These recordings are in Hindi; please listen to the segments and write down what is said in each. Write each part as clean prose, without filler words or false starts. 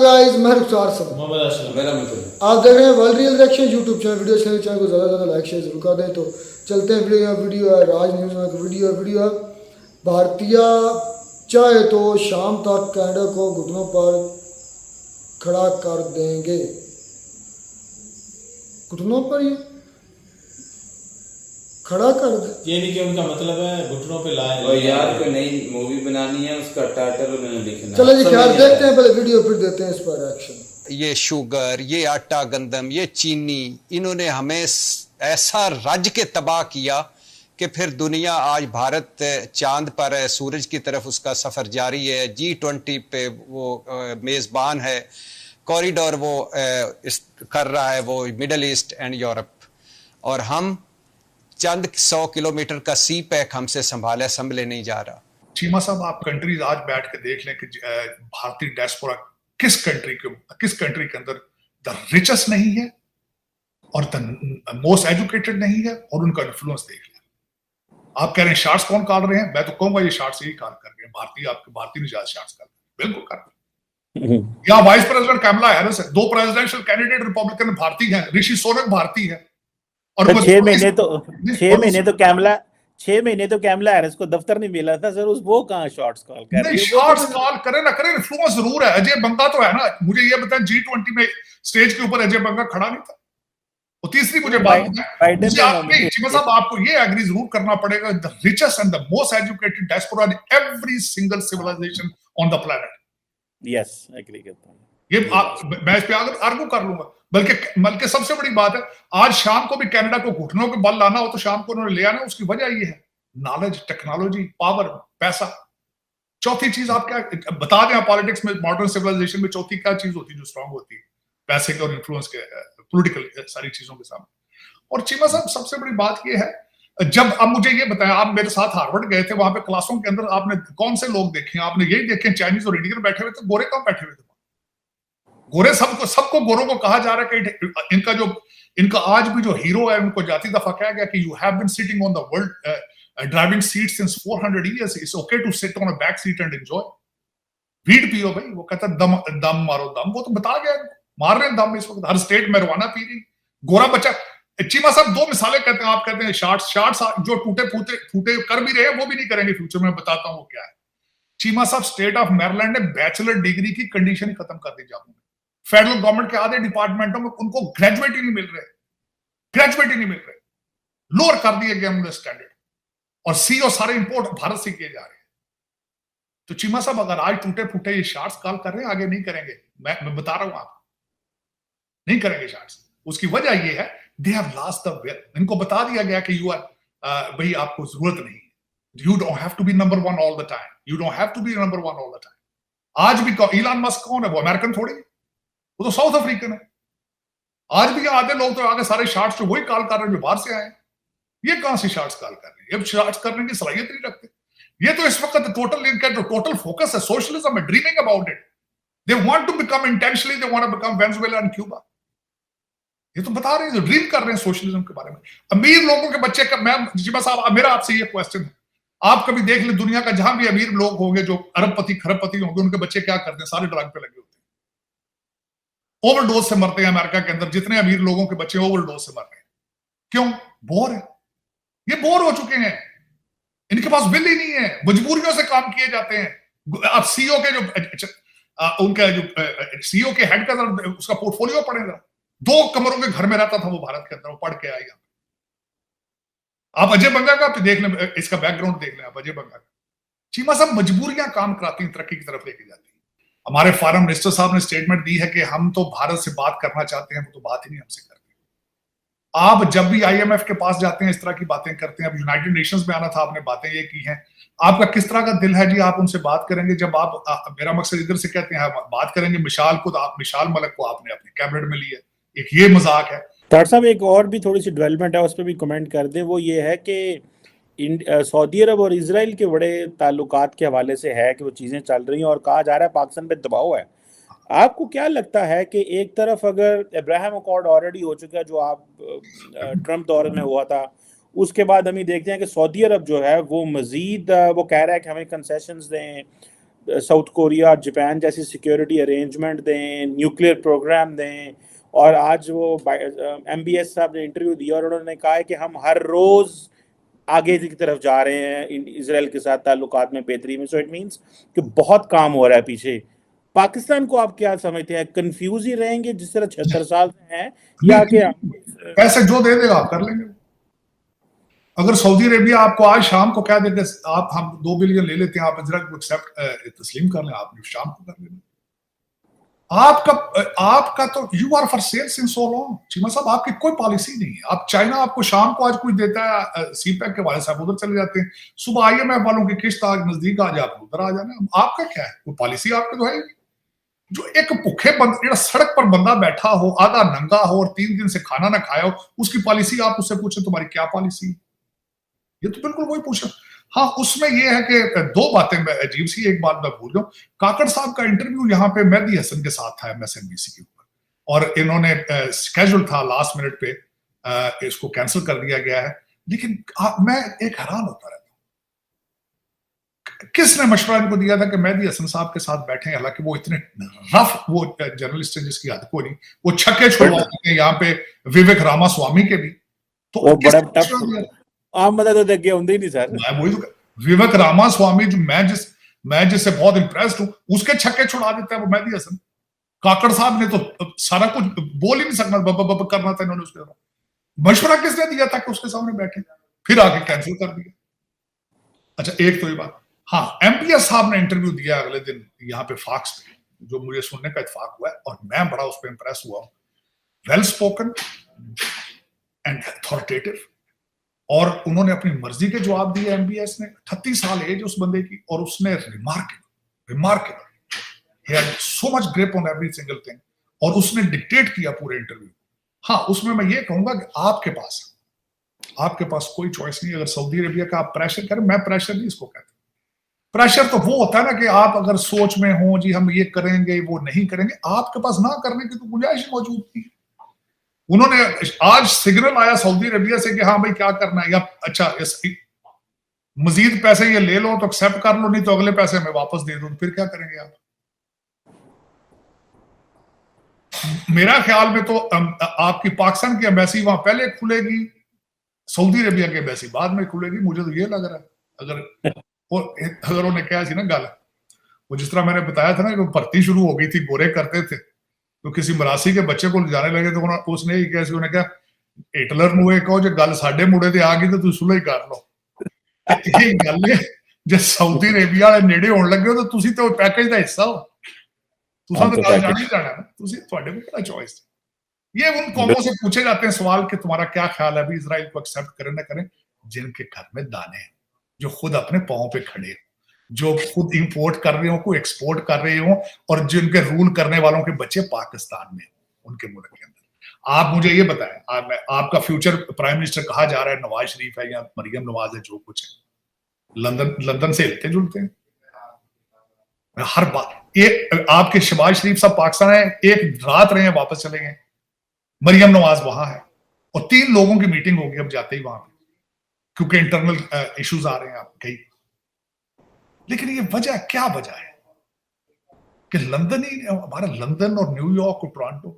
गाइस, मैं रुखसार सब आप देख रहे हैं world real reaction YouTube channel. Channel को ज़्यादा लाइक शेयर जरूर कर दें। तो चलते हैं वीडियो है राज न्यूज़ में वीडियो है। भारतीय चाहे तो शाम तक कनाडा को घुटनों पर खड़ा कर देंगे। घुटनों पर ही खड़ा कर दे, ये नहीं कि उनका मतलब है घुटनों पे लाए। और यार कोई नई मूवी बनानी है, उसका टाइटल उन्होंने लिखना। चलो जी खैर देखते हैं पहले वीडियो, फिर देते हैं इस पर एक्शन। ये शुगर, ये आटा गंदम, ये चीनी, इन्होंने हमें ऐसा रज के तबाह किया कि फिर दुनिया आज भारत चांद पर है, सूरज की तरफ उसका सफ़र जारी है। G20 पे वो मेज़बान है, कॉरिडोर वो कर रहा है, वो मिडल ईस्ट एंड यूरोप, और हम चंद 100 किलोमीटर का सी पैक हमसे संभले नहीं जा रहा। चीमा साहब, आप कंट्रीज आज बैठ के देख लें कि भारतीय डायस्पोरा किस कंट्री के अंदर द रिचेस्ट नहीं है और द मोस्ट एजुकेटेड नहीं है, और उनका इन्फ्लुएंस देख लें। आप कह रहे हैं शार्ट्स कौन काट रहे हैं, मैं तो कहूंगा ये शार्ट्स यही काट कर रहे हैं। भारतीय ने ज्यादा शार्ट्स काट बिल्कुल कर रहे हैं। या वाइस प्रेसिडेंट कैमला हैरिस है, 2 प्रेसिडेंशियल कैंडिडेट रिपब्लिकन भारतीय हैं, ऋषि सुनक भारतीय है। और 6 महीने तो कैमला हैरिस को दफ्तर नहीं मिला था सर, वो कहाँ शॉर्ट्स कॉल कर रही है? शॉर्ट्स कॉल करे ना करे, इन्फ्लुएंस जरूर है। अजय बंगा तो है ना, मुझे ये बताएं G20 में स्टेज के ऊपर अजय बंगा खड़ा नहीं था। और तीसरी मुझे बात साहब, आपको ये एग्री जरूर करना पड़ेगा, the richest and the most educated diaspora in every single civilisation on the planet. Yes, agree करता हूं। ये मैं इस पे आर्गू कर लूंगा। बल्कि सबसे बड़ी बात है, आज शाम को भी कनाडा को घुटनों के बल लाना हो तो शाम को उन्होंने ले आना। उसकी वजह ये है नॉलेज, टेक्नोलॉजी, पावर, पैसा। चौथी चीज आप क्या बता दें, पॉलिटिक्स में, मॉडर्न सिविलाइजेशन में चौथी क्या चीज होती है जो स्ट्रांग होती है? पैसे के और इन्फ्लुएंस के, पॉलिटिकल सारी चीजों के सामने। और चीमा साहब, सबसे बड़ी बात ये है, जब अब मुझे ये बताएं, आप मेरे साथ हार्वर्ड गए थे, वहां पे क्लासों के अंदर आपने कौन से लोग देखे? आपने यही देखे चाइनीज और इंडियन बैठे हुए थे, गोरे कहाँ बैठे हुए थे? गोरे सबको गोरों को कहा जा रहा है कि इनका आज भी जो हीरो है, उनको जाती दफा कहा गया कि you have been sitting on the world driving seat since 400 years, it's okay to sit on a back seat and enjoy. Weed पियो भाई, वो कहता दम मारो दम, वो तो बता गया, मार रहे हैं दम इस वक्त, हर स्टेट में रवाना पी रही गोरा बच्चा। चीमा साहब, 2 मिसालें कहते हैं, आप कहते हैं शार्ट्स जो टूटे फूटे कर भी रहे हैं, वो भी नहीं करेंगे फ्यूचर में। बताता हूँ क्या है। चीमा साहब, स्टेट ऑफ मैरीलैंड ने बैचलर डिग्री की कंडीशन ही खत्म कर दी जामुन। फेडरल गवर्नमेंट के आधे डिपार्टमेंटों में उनको ग्रेजुएट ही नहीं मिल रहे, लोअर कर दिए गए उन्होंने स्टैंडर्ड, और सीओ सारे इंपोर्ट भारत से किए जा रहे हैं। तो चीमा साहब, अगर आज टूटे फूटे ये शार्ट्स कॉल कर रहे हैं, आगे नहीं करेंगे। मैं बता रहा हूं, आप नहीं करेंगे शार्ट्स। उसकी वजह ये है, they have lost the way. इनको बता दिया गया कि यू आर भाई, आपको जरूरत नहीं, you don't have to be number 1 all the time, you don't have to be number 1 all the time. आज भी इलॉन मस्क कौन है? वो अमेरिकन थोड़ी, वो तो साउथ अफ्रीकन है। आज भी आधे लोग तो आगे सारे शार्ट्स जो वही कॉल कर रहे हैं जो बाहर से आए। ये कहां से शार्ट्स कॉल कर रहे हैं? ये शार्ट्स करने की सलाहियत नहीं रखते। ये तो इस वक्त टोटल फोकस है सोशलिज्म है, dreaming about it. They want to become intentionally, they want to become Venezuela and Cuba. ये तो बता रहे हैं, जो ड्रीम कर रहे हैं सोशलिज्म के बारे में। अमीर लोगों के बच्चे का, मैं जिबा साहब, मेरा आपसे ये क्वेश्चन है, आप कभी देख ले दुनिया का जहां भी अमीर लोग होंगे, जो अरबपति खरबपति होंगे, उनके बच्चे क्या करते हैं? सारे ड्रग पे लगे होते हैं, ओवरडोज से मरते हैं। अमेरिका के अंदर जितने अमीर लोगों के बच्चे ओवरडोज से मर रहे हैं, क्यों? बोर है, ये बोर हो चुके हैं, इनके पास बिल ही नहीं है, मजबूरियों से काम किए जाते हैं। अब सीईओ के सीईओ के हेड का उसका पोर्टफोलियो पड़ेगा, 2 कमरों के घर में रहता था वो भारत के अंदर, वो पढ़ के आएगा। आप अजय बंगा का देख लें, इसका बैकग्राउंड देख लें आप अजय बंगा का। चीमा साहब, मजबूरियां काम कराती हैं, तरक्की की तरफ लेके जाती हैं। हमारे फॉरेन मिनिस्टर साहब ने स्टेटमेंट दी है कि हम तो भारत से बात करना चाहते हैं, वो तो बात ही नहीं हमसे करते। आप जब भी IMF के पास जाते हैं, इस तरह की बातें करते हैं। अब यूनाइटेड नेशंस में आना था, आपने बातें ये की हैं। आपका किस तरह का दिल है जी, आप उनसे बात करेंगे? जब आप मेरा मकसद इधर से कहते हैं बात करेंगे मिशाल को, तो आप मिशाल मलिक को आपने अपने कैबिनेट में लिया, एक ये मजाक है। डॉक्टर साहब, एक और भी थोड़ी सी डेवलपमेंट है, उस पर भी कमेंट कर दें। वो ये है कि सऊदी अरब और इजराइल के बड़े ताल्लुकात के हवाले से है कि वो चीज़ें चल रही हैं, और कहा जा रहा है पाकिस्तान पे दबाव है। आपको क्या लगता है कि एक तरफ अगर अब्राहम अकॉर्ड ऑलरेडी हो चुका है, जो आप ट्रम्प दौर में हुआ था, उसके बाद हम ये देखते हैं कि सऊदी अरब जो है वो मजीद वो कह रहा है कि हमें कंसेशंस दें, साउथ कोरिया, जापान जैसी सिक्योरिटी अरेंजमेंट दें, न्यूक्लियर प्रोग्राम दें। और आज वो MBS साहब ने इंटरव्यू दिया और उन्होंने कहा है कि हम हर रोज़ आगे की तरफ जा रहे हैं इसराइल के साथ ताल्लुकात में बेहतरी में। सो इट मीन्स कि बहुत काम हो रहा है पीछे। पाकिस्तान को आप क्या समझते हैं, कंफ्यूज ही रहेंगे जिस तरह 76 साल से हैं, या कि पैसे जो दे देगा आप कर लेंगे? अगर सऊदी अरेबिया आपको आज शाम को कह देते आप हम 2 बिलियन ले लेते हैं, आप इजराइल को एक्सेप्ट तस्लीम कर लें, आपने शाम को कर लेना। आपका तो you are for sale since so long. Cheema साहब आपकी कोई पॉलिसी नहीं है। आप चाइना आपको शाम को आज कोई देता है, सीपैक के वाले साहब उधर चले जाते हैं, सुबह IMF वालों की किस्त आज नजदीक आ जाए, आप उधर आ जाना। आपका क्या है, कोई पॉलिसी आपके तो है? जो एक भूखे बंदा सड़क पर बंदा बैठा हो, आधा नंगा हो और 3 दिन से खाना ना खाया हो, उसकी पॉलिसी आप उससे पूछे तुम्हारी क्या पॉलिसी? ये तो बिल्कुल वही पूछा। हाँ, उसमें ये है कि 2 बातें अजीब सी, एक बात मैं भूल गया। काकड़ साहब का इंटरव्यू यहाँ पे मेहदी हसन के साथ था MSNBC के ऊपर, और इन्होंने स्केड्यूल था लास्ट मिनट पे, इसको कैंसिल कर दिया गया है। लेकिन मैं एक हैरान होता रहता हूँ, किसने मशवरा इनको दिया था कि मेहदी हसन साहब के साथ बैठे? हालांकि वो इतने रफ वो जर्नलिस्ट है जिसकी हद को नहीं, वो छक्के छुड़वा देते हैं यहाँ पे विवेक रामास्वामी के भी। तो वो बड़ा टफ आम मदद तो अगे होंगे ही नहीं सर। मैं वही तो, विवेक रामास्वामी जो मैं जिससे बहुत इंप्रेस्ड हूं, उसके छक्के छुड़ा देता है वो मेहदी हसन। काकड़ साहब ने तो सारा कुछ बोल ही नहीं सकना, बब करना था इन्होंने। उसके मशवरा किसने दिया था कि उसके सामने बैठे, फिर आके कैंसिल कर दिया। अच्छा, एक तो ये बात। हाँ, MPS साहब ने इंटरव्यू दिया अगले दिन यहाँ पे फॉक्स पे, जो मुझे सुनने का इत्तेफाक हुआ है और मैं बड़ा उस पर इंप्रेस हुआ हूँ। वेल स्पोकन एंड अथॉरिटेटिव, और उन्होंने अपनी मर्जी के जवाब दिए। MBS ने 38 साल एज उस बंदे की, और उसने remarkable he had so much grip on every single thing, और उसने डिक्टेट किया पूरे इंटरव्यू। हाँ, उसमें मैं ये कहूंगा कि आपके पास कोई चॉइस नहीं। अगर सऊदी अरेबिया का आप प्रेशर करें, मैं प्रेशर नहीं इसको कहता। प्रेशर तो वो होता है ना कि आप अगर सोच में हो जी हम ये करेंगे वो नहीं करेंगे, आपके पास ना करने की तो गुंजाइश मौजूद थी। उन्होंने आज सिग्नल आया सऊदी अरेबिया से कि हाँ भाई क्या करना है, या अच्छा मजीद पैसे ये ले लो तो एक्सेप्ट कर लो, नहीं तो अगले पैसे हमें वापस दे दो। फिर क्या करेंगे आप? मेरा ख्याल में तो आपकी पाकिस्तान की एम्बेसी वहां पहले खुलेगी, सऊदी अरेबिया की एम्बेसी बाद में खुलेगी। मुझे तो ये लग रहा है। अगर उन्हें क्या थी ना गल, वो जिस तरह मैंने बताया था ना कि भर्ती शुरू हो गई थी, गोरे करते थे, तो किसी मरासी के बच्चे को जाने लगे तो उसने ही कैसे उन्हें कहा हिटलर ਨੂੰ ਇਹ ਕਹੋ ਜੇ ਗੱਲ ਸਾਡੇ ਮੁੰਡੇ ਤੇ ਆ ਗਈ ਤੇ ਤੁਸੀਂ ਸੁਲਹ ਹੀ ਕਰ ਲਓ। ਇਹ ਗੱਲ ਹੈ ਜੇ ਸਾਊਦੀ ਅਰੇਬੀਆ ਵਾਲੇ ਨੇੜੇ ਹੋਣ ਲੱਗੇ ਤਾਂ ਤੁਸੀਂ ਤੇ ਪੈਕੇਜ ਦਾ ਹਿੱਸਾ ਹੋ, ਤੁਸੀਂ ਤਾਂ ਗੱਲ ਜਾਣ ਹੀ ਜਾਣਾ ਨਾ, ਤੁਸੀਂ ਤੁਹਾਡੇ ਕੋਲ ਕਿਹੜਾ ਚॉइस। ये उन कौमों से पूछे जाते हैं सवाल कि तुम्हारा क्या ख्याल है अभी इजराइल को एक्सेप्ट करें ना करें, जिनके घर में दाने हैं, जो खुद अपने पांव पे खड़े, जो खुद इंपोर्ट कर रहे हो, को एक्सपोर्ट कर रहे हो, और जिनके रूल करने वालों के बच्चे पाकिस्तान में, उनके मुल्क के अंदर। आप मुझे ये बताएं, आपका फ्यूचर प्राइम मिनिस्टर कहा जा रहा है नवाज शरीफ है या मरियम नवाज है, जो कुछ है, लंदन से हिलते जुलते हैं हर बात। ये आपके शहबाज शरीफ साहब पाकिस्तान है, एक रात रहे हैं वापस चले गए, मरियम नवाज वहां है, और 3 लोगों की मीटिंग होगी अब जाते ही वहां पे, क्योंकि इंटरनल इश्यूज आ रहे हैं आप कई। लेकिन ये वजह क्या वजह है कि लंदन ही, हमारा लंदन और न्यूयॉर्क और टोरंटो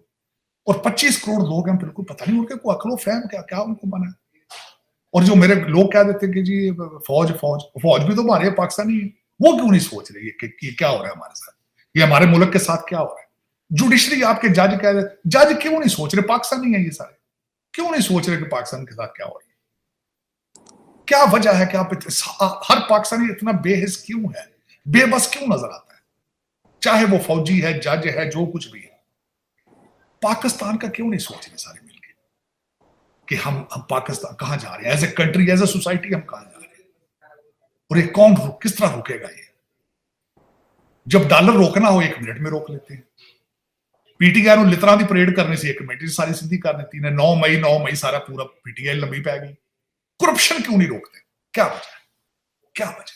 और 25 करोड़ लोग हैं, बिल्कुल पता नहीं उनके को अकलो फहम क्या उनको बना है। और जो मेरे लोग कह देते कि जी फौज भी तो हमारे पाकिस्तानी है, वो क्यों नहीं सोच रही है कि क्या हो रहा है हमारे साथ, ये हमारे मुल्क के साथ क्या हो रहा है। जुडिशरी आपके जज कह रहे, जज क्यों नहीं सोच रहे पाकिस्तानी है ये सारे, क्यों नहीं सोच रहे कि पाकिस्तान के साथ क्या हो रहा है। क्या वजह है कि आप हर पाकिस्तानी इतना बेहिस क्यों है, बेबस क्यों नजर आता है, चाहे वो फौजी है, जज है, जो कुछ भी है। पाकिस्तान का क्यों नहीं सोच रहे सारे मिलकर कि हम पाकिस्तान कहां जा रहे हैं, as a country, as a society हम कहां जा रहे हैं, और ये कौन किस तरह रुकेगा। ये जब डॉलर रोकना हो 1 मिनट में रोक लेते हैं। पीटीआई ਨੂੰ ਲਿਤਰਾਂ ਦੀ ਪਰੇਡ ਕਰਨੀ ਸੀ 1 ਮਿੰਟ 'ਚ ਸਾਰੀ ਸਿੱਧੀ ਕਰ ਦਿੱਤੀ ਨੇ। 9 ਮਈ ਸਾਰਾ पूरा पीटीआई लंबी पै गई। करप्शन क्यों नहीं रोकते, क्या वजह।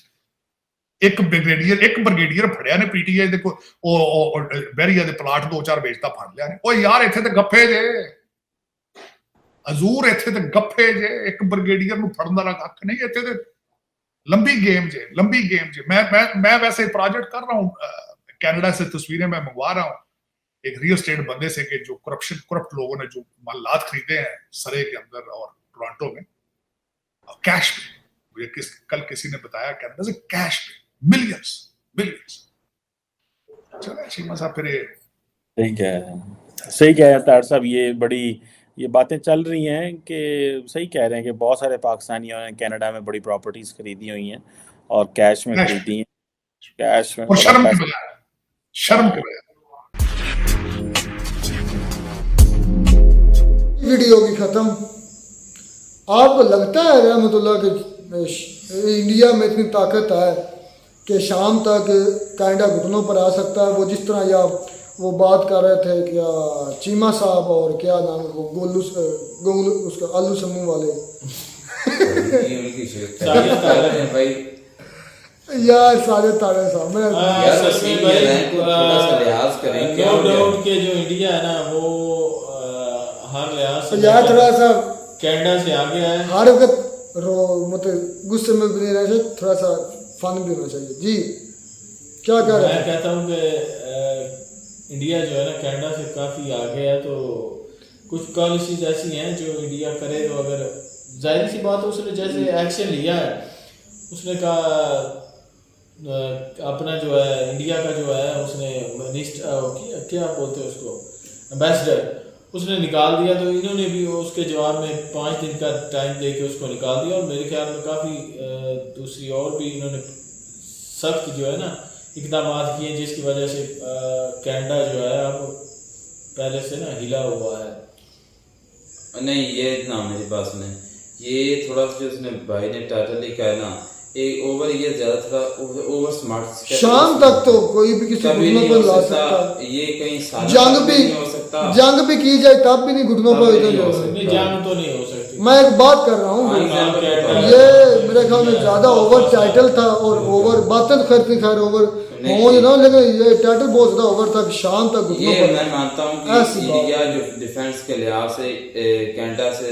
एक ब्रिगेडियर फड़िया ने पीटीआई दे बहरीया दे प्लाट 2-4 बेचता फड़ लिया ने। ओ यार इत्थे ते गप्फे जे हजूर, इत्थे ते गप्फे जे, एक ब्रिगेडियर ਨੂੰ फड़न दा कख नहीं। इत्थे ते लंबी गेम जे मैं वैसे प्रोजेक्ट कर रहा हूँ कनाडा से, तस्वीरें मैं मंगवा रहा हूँ एक रियल एस्टेट बंदे से कि जो करप्ट लोगों ने जो मालात खरीदे हैं सरे के अंदर और टोरंटो में कैश पे, मुझे कल किसी ने बताया कनाडा से कैश पे मिलियंस। चलो चीमा साहब फिर सही कह रहे हैं तार साहब, ये बातें चल रही हैं कि सही कह रहे हैं कि बहुत सारे पाकिस्तानियों ने कनाडा में बड़ी प्रॉपर्टीज खरीदी हुई हैं और कैश में खरीदी हैं, कैश में और शर्म के बगैर। वीडियो की खत्म। आपको लगता है रहमतुल्लाह कि इंडिया में इतनी ताकत है कि शाम तक कनाडा घुटनों पर आ सकता है? वो जिस तरह या वो बात कर रहे थे क्या चीमा साहब और क्या नाम है वो गोलू उसका आलू समूह वाले भाई यार सारे तारे साहब मैं के जो इंडिया है ना वो हर लिहाज से यार थोड़ा सा कनाडा से आगे है, हर वक्त मतलब गुस्से में भी नहीं रहना चाहिए, थोड़ा सा फन भी होना चाहिए। जी क्या कह रहे हैं? मैं कहता हूँ कि इंडिया जो है ना कनाडा से काफ़ी आगे है, तो कुछ पॉलिसीज ऐसी हैं जो इंडिया करे तो अगर जाहिर सी बात है उसने जैसे एक्शन लिया है, उसने कहा अपना जो है इंडिया का जो है उसने क्या बोलते हैं उसको एम्बेसडर उसने निकाल दिया, तो इन्होंने भी उसके जवाब में 5 दिन का टाइम दे के उसको निकाल दिया। और मेरे ख्याल में काफ़ी दूसरी और भी इन्होंने सख्त जो है ना इकदाम किए जिसकी वजह से कनाडा जो है अब पहले से ना हिला हुआ है। नहीं ये ना मेरी बात सुने, ये थोड़ा सा जो उसने भाई ने टाइटल लिखा है ना एक ओवर, ये ज्यादा थोड़ा ओवर स्मार्ट। शाम तक तो कोई भी किसी घुटनों पर ला सकता, ये कहीं जंग भी की जाए तब भी नहीं घुटनों पर जंग तो नहीं हो सकती। मैं एक बात कर रहा हूँ, ये मेरे ख्याल में ज्यादा ओवर टाइटल था और ओवर बातें तो खैर ओवर हो ना, लेकिन ये टाइटल बहुत ज्यादा ओवर था कि शाम तक घुटनों पर। मैं मानता हूँ कि इंडिया जो डिफेंस के लिहाज से कनाडा से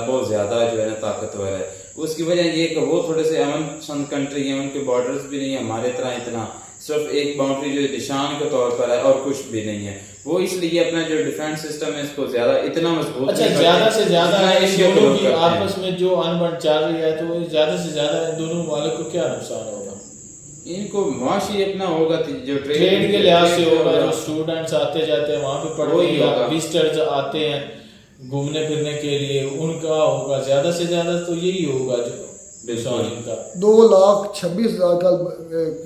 बहुत ज्यादा जो है ना ताकतवर है। उसकी वजह ये कि वो थोड़े से अमन पसंद कंट्री है, उनके बॉर्डर्स भी नहीं है हमारे तरह इतना, सिर्फ एक बाउंड्री जो निशान के तौर पर है और कुछ भी नहीं है। वो इसलिए अपना जो डिफेंस सिस्टम है इसको ज्यादा इतना मजबूत अच्छा ज्यादा से ज्यादा दोनों की आपस में जो अनबन चल रही है, तो ज्यादा से ज्यादा इन दोनों वालों को क्या नुकसान होगा? इनको मुआशी अपना होगा जो ट्रेड के लिहाज से होगा, जो स्टूडेंट्स आते जाते हैं वहाँ पे पढ़ते हैं, विजिटर्स आते हैं घूमने फिरने के लिए, उनका होगा ज्यादा से ज्यादा तो यही होगा जो इनका 2,26,000 का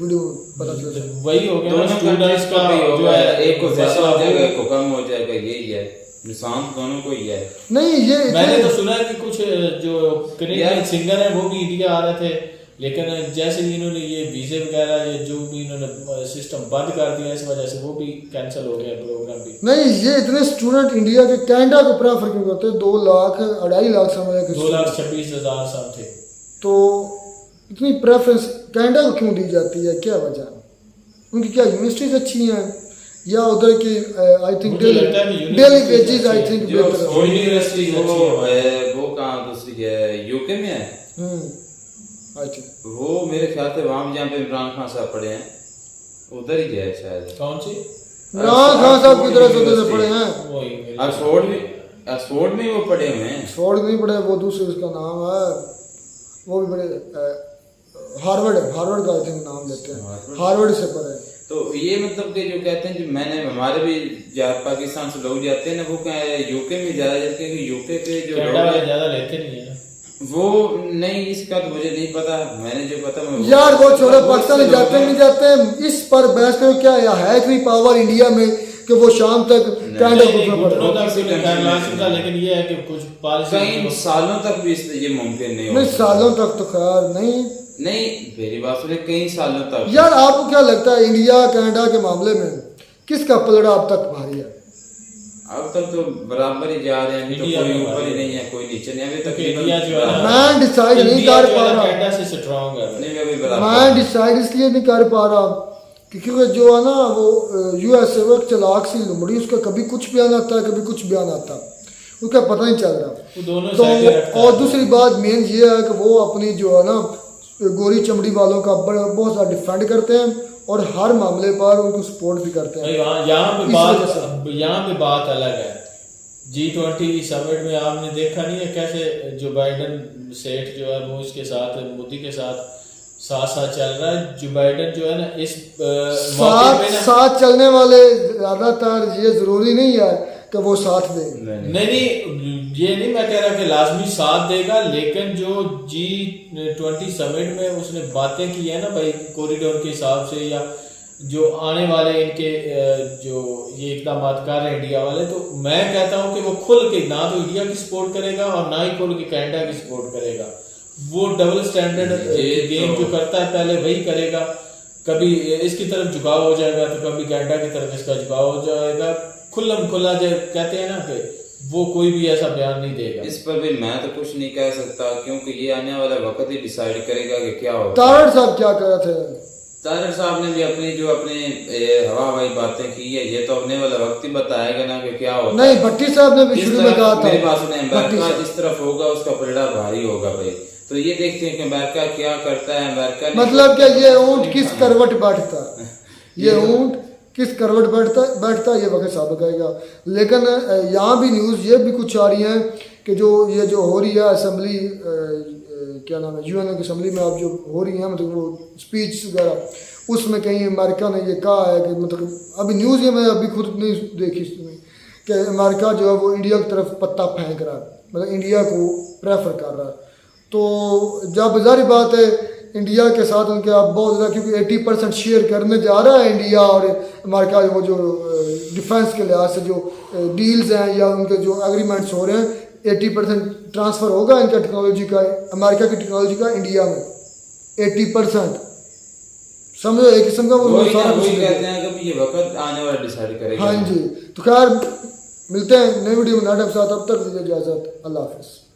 वीडियो पता चला, वही हो गया स्टूडेंट्स का जो है, एक को ज्यादा हो जाएगा एक को कम हो जाएगा, यही है निशान दोनों को ही है। नहीं ये मैंने तो सुना है कि कुछ जो कनेडियन सिंगर है वो भी इंडिया आ रहे थे, लेकिन जैसे इन्होंने ये वीजे वगैरह ये जो भी इन्होंने सिस्टम बंद कर दिया इस वजह से वो भी कैंसिल हो गया प्रोग्राम भी। नहीं ये इतने स्टूडेंट इंडिया के कनाडा को प्रेफर क्यों करते हैं? 2 लाख 2.5 लाख समझ 2,26,000 सम थे, तो इतनी प्रेफरेंस कनाडा को क्यों दी जाती है? क्या वजह? उनकी क्या यूनिवर्सिटीज अच्छी हैं या उधर की I think daily wages I think बेहतर है? यूनिवर्सिटी वो कहाँ दूसरी है यूके में है वो मेरे ख्याल से वहां जहाँ पे इमरान खान साहब पढ़े हैं उधर ही है शायद। कौन सी? इमरान खान साहब की तरह से पढ़े हैं ऑक्सफोर्ड में वो पढ़े हुए हैं। ऑक्सफोर्ड नहीं पढ़े, वो दूसरे उसका नाम है वो भी बड़े हार्वर्ड का आई थिंक नाम लेते हैं, हार्वर्ड से पढ़े। तो ये मतलब कि जो कहते हैं जो मैंने हमारे भी पाकिस्तान से लोग जाते हैं ना वो क्या यूके में ज्यादा जाते हैं कि यूके के जो ज्यादा लेते नहीं है वो नहीं, इसका तो मुझे नहीं पता, मैंने जो पता यार वो छोड़ो पाकिस्तान जाते नहीं जाते, इस पर बहस करो क्या है इतनी पावर इंडिया में कि वो शाम तक कनाडा को, लेकिन ये है कि कुछ कई सालों तक भी ये मुमकिन नहीं सालों तक तो खैर नहीं मेरी बात सुने कई सालों तक। यार आपको क्या लगता है इंडिया कनाडा के मामले में किसका पलड़ा अब तक भारी है? अब तक तो बराबर ही जा रहे हैं, तो कोई ऊपर ही नहीं है कोई नीचे नहीं, अभी तक इंडिया जो है मैं डिसाइड नहीं कर पा रहा, कनाडा से स्ट्रांग है नहीं अभी बराबर मैं डिसाइड इसलिए नहीं कर पा रहा क्योंकि जो है ना वो यूएसए वो एक चलाक सी लुमड़ी, उसका कभी कुछ बयान आता है कभी कुछ बयान आता है, उसका पता नहीं चल रहा। तो और दूसरी बात मेन ये है कि वो अपनी जो है ना गोरी चमड़ी वालों का बहुत ज़्यादा डिफेंड करते हैं और हर मामले पर उनको सपोर्ट भी करते हैं। यहाँ पे बात अलग है। G20 समिट में आपने देखा नहीं है कैसे जो बाइडन सेठ जो है वो इसके साथ मोदी के साथ साथ चल रहा है। जो बाइडन जो है ना इस साथ चलने वाले ज्यादातर ये जरूरी नहीं है कि वो साथ दे। नहीं ये नहीं मैं कह रहा कि लाजमी साथ देगा, लेकिन जो G20 समिट में उसने बातें की है ना भाई कॉरिडोर के हिसाब से या जो आने वाले इनके जो ये इकदाम कर रहे हैं इंडिया वाले, तो मैं कहता हूं कि वो खुल के ना तो इंडिया की सपोर्ट करेगा और ना ही खुल के कनाडा की सपोर्ट करेगा। वो डबल स्टैंडर्ड गेम जो करता है पहले वही करेगा। कभी इसकी तरफ झुकाव हो जाएगा तो कभी कनाडा की तरफ इसका झुकाव हो जाएगा। खुल्लम खुल्ला जो कहते हैं ना कि वो कोई भी ऐसा बयान नहीं देगा। इस पर भी मैं तो कुछ नहीं कह सकता क्योंकि ये आने वाला वक्त ही डिसाइड करेगा कि क्या होगा। तारड़ साहब क्या कर रहे थे? तारड़ साहब ने भी अपनी हवा हवाई बातें की है, ये तो अपने वाला वक्त ही बताएगा ना कि क्या होगा। नहीं, भट्टी साहब ने भी शुरू में कहा था मेरे पास अमेरिका जिस तरफ होगा उसका पलड़ा भारी होगा भाई। तो ये देखते हैं कि अमेरिका क्या करता है। अमेरिका मतलब कि ये ऊंट किस करवट बैठता ये ऊंट किस करवट बैठता ये वक्त साबित करेगा। लेकिन यहाँ भी न्यूज़ ये भी कुछ आ रही है कि जो हो रही है असेंबली क्या नाम है UN की असेंबली में अब जो हो रही है मतलब वो स्पीच वगैरह, उसमें कहीं अमेरिका ने ये कहा है कि मतलब अभी न्यूज़ ये मैं अभी खुद नहीं देखी कि अमेरिका जो है वो इंडिया की तरफ पत्ता फेंक रहा है, मतलब इंडिया को प्रेफर कर रहा है। तो जब जारी बात है इंडिया के साथ उनके अब बहुत ज़्यादा क्योंकि 80% शेयर करने जा रहा है इंडिया और अमेरिका, वो जो डिफेंस के लिहाज से जो डील्स हैं या उनके जो एग्रीमेंट्स हो रहे हैं 80% ट्रांसफ़र होगा इनका टेक्नोलॉजी का, अमेरिका की टेक्नोलॉजी का इंडिया में 80%। समझो एक किस्म का वो सारा कुछ कहते हैं कि ये वक्त आने वाला डिसाइड करेगा। हाँ जी, तो खैर मिलते हैं नई वीडियो में नाटक साथ, अब तक दीजिए इजाज़त, अल्लाह हाफिज़।